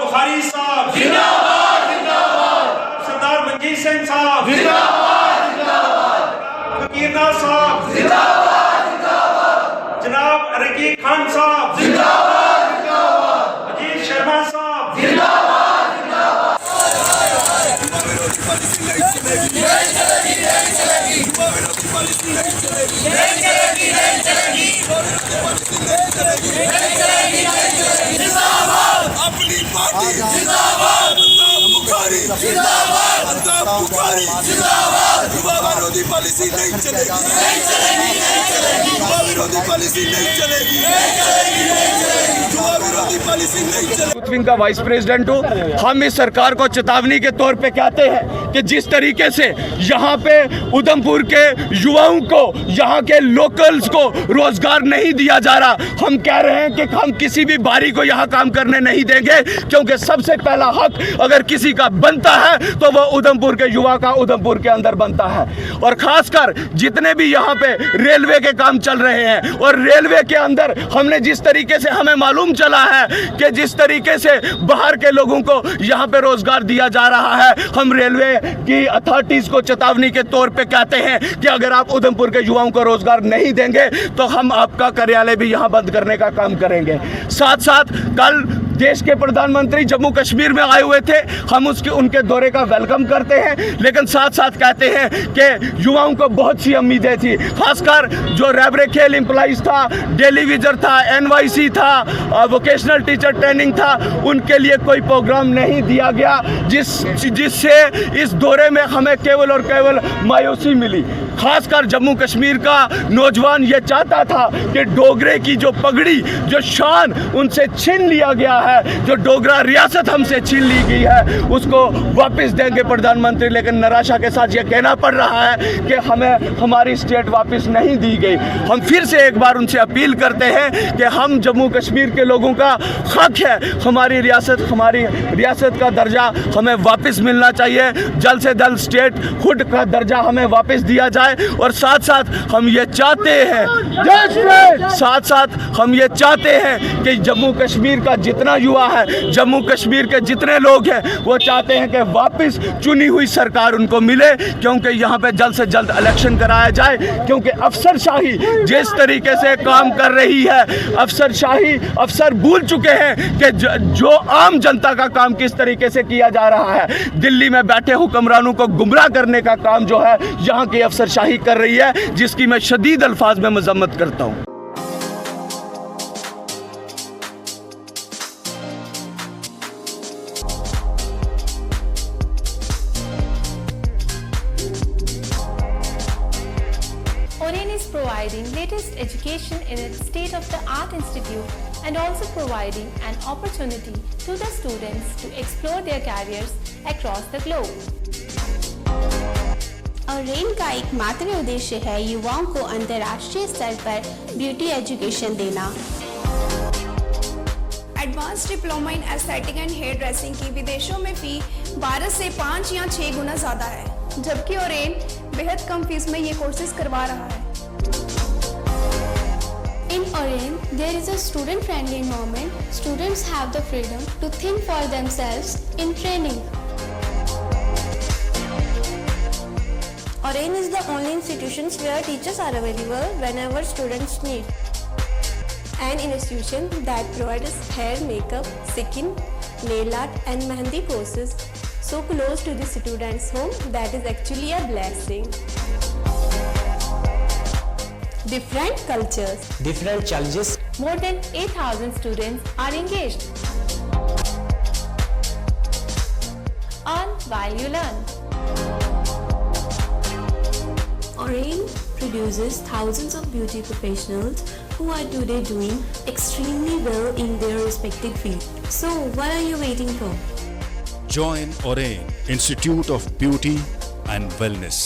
बुखारी साहब जिंदाबाद जिंदाबाद, सरदार मंजीत सिंह साहब जिंदाबाद जिंदाबाद, फकीरनाथ साहब जिंदाबाद जिंदाबाद, जनाब रकीब खान साहब जिंदाबाद जिंदाबाद, अजीत शर्मा साहब जिंदाबाद जिंदाबाद। अपनी पार्टी जिंदाबाद, बुखारी जिंदाबाद, बुखारी जिंदाबाद। युवा विरोधी पॉलिसी नहीं चलेगी, नहीं चलेगी, नहीं चलेगी। युवा विरोधी पॉलिसी नहीं चलेगी, नहीं चलेगी, नहीं चलेगी। युवा विरोधी पॉलिसी नहीं चलेगी। विंग का वाइस प्रेसिडेंट हूँ। हम इस सरकार को चेतावनी के तौर पे कहते हैं कि जिस तरीके से यहाँ पे उधमपुर के युवाओं को, यहाँ के लोकल्स को रोजगार नहीं दिया जा रहा, हम कह रहे हैं कि हम किसी भी बारी को यहाँ काम करने नहीं देंगे, क्योंकि सबसे पहला हक अगर किसी का बनता है तो वो उधमपुर के युवा का उधमपुर के अंदर बनता है। और खासकर जितने भी यहाँ पे रेलवे के काम चल रहे हैं, और रेलवे के अंदर हमने जिस तरीके से हमें मालूम चला है कि जिस तरीके से बाहर के लोगों को यहाँ पे रोजगार दिया जा रहा है, हम रेलवे की अथॉरिटीज को चेतावनी के तौर पे कहते हैं कि अगर आप उधमपुर के युवाओं को रोजगार नहीं देंगे तो हम आपका कार्यालय भी यहाँ बंद करने का काम करेंगे। साथ साथ कल देश के प्रधानमंत्री जम्मू कश्मीर में आए हुए थे, हम उनके दौरे का वेलकम करते हैं, लेकिन साथ साथ कहते हैं कि युवाओं को बहुत सी उम्मीदें थी, खासकर जो रेबरे खेल एम्प्लॉइज था, डेली विजर था, NYC था, वोकेशनल टीचर ट्रेनिंग था, उनके लिए कोई प्रोग्राम नहीं दिया गया, जिससे इस दौरे में हमें केवल और केवल मायूसी मिली। खासकर जम्मू कश्मीर का नौजवान ये चाहता था कि डोगरे की जो पगड़ी, जो शान उनसे छीन लिया गया है, जो डोगरा रियासत हमसे छीन ली गई है, उसको वापस देंगे प्रधानमंत्री, लेकिन निराशा के साथ ये कहना पड़ रहा है कि हमें हमारी स्टेट वापस नहीं दी गई। हम फिर से एक बार उनसे अपील करते हैं कि हम जम्मू कश्मीर के लोगों का हक है, हमारी रियासत का दर्जा हमें वापस मिलना चाहिए, जल्द से जल्द स्टेट हुड का दर्जा हमें वापस दिया जाए। और साथ साथ हम ये चाहते हैं कि जम्मू कश्मीर का जितना युवा है, जम्मू कश्मीर के जितने लोग हैं, वो चाहते हैं कि वापस चुनी हुई सरकार उनको मिले, क्योंकि यहाँ पे जल्द से जल्द इलेक्शन कराया जाए, क्योंकि अफसरशाही जिस तरीके से काम कर रही है, अफसर भूल चुके हैं कि जो आम जनता का काम किस तरीके से किया जा रहा है। दिल्ली में बैठे हुक्मरानों को गुमराह करने का काम जो है यहाँ की अफसरशाही कर रही है, जिसकी मैं शदीद अल्फाज में मजम्मत करता हूँ। Oren is providing latest education in its state-of-the-art institute and also providing an opportunity to the students to explore their careers across the globe. Orane का एकमात्र उद्देश्य है युवाओं को अंतर्राष्ट्रीय स्तर पर ब्यूटी एजुकेशन देना। Advance diploma in aesthetic and hair dressing की विदेशों में फी 12 से 5 या 6 गुना ज़्यादा है, जबकि ओरेन बेहद कम फीस में ये कोर्सेज करवा रहा है। In Oren, there is a student-friendly environment. Students have the freedom to think for themselves in training. Oren is the only institution where teachers are available whenever students need. An institution that provides hair, makeup, skin, nail art and mehendi courses so close to the students' home that is actually a blessing. Different cultures, different challenges. More than 8,000 students are engaged. Earn while you learn. Oren produces thousands of beauty professionals who are today doing extremely well in their respective field. So what are you waiting for? Join Oren Institute of Beauty and Wellness.